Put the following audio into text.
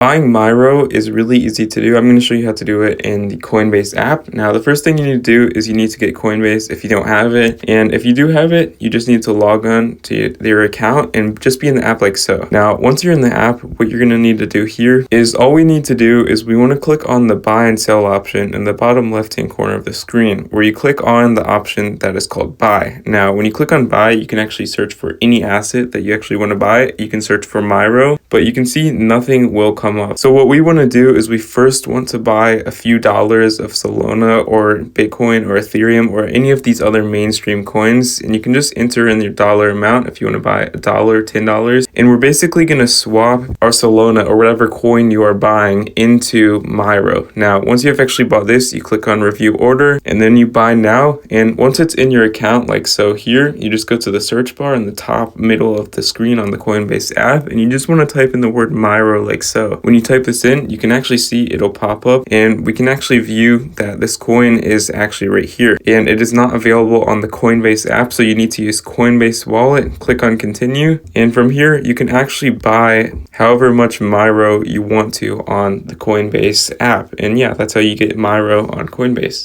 Buying MYRO is really easy to do. I'm going to show you how to do it in the Coinbase app. Now, the first thing you need to do is you need to get Coinbase if you don't have it. And if you do have it, you just need to log on to your account and just be in the app like so. Now, once you're in the app, what you're going to need to do here is all we need to do is we want to click on the buy and sell option in the bottom left-hand corner of the screen, where you click on the option that is called buy. Now, when you click on buy, you can actually search for any asset that you actually want to buy. You can search for MYRO, but you can see nothing will come up. So what we want to do is we first want to buy a few dollars of Solana or Bitcoin or Ethereum or any of these other mainstream coins, and you can just enter in your dollar amount if you want to buy $1, $10, and we're basically going to swap our Solana or whatever coin you are buying into MYRO. Now, once you have actually bought this, you click on review order and then you buy now, and once it's in your account like so here, you just go to the search bar in the top middle of the screen on the Coinbase app, and you just want to type in the word MYRO like so. When you type this in, you can actually see it'll pop up, and we can actually view that this coin is actually right here, and it is not available on the Coinbase app, so you need to use Coinbase wallet. Click on continue, and from here you can actually buy however much MYRO you want to on the Coinbase app. And yeah, that's how you get MYRO on Coinbase.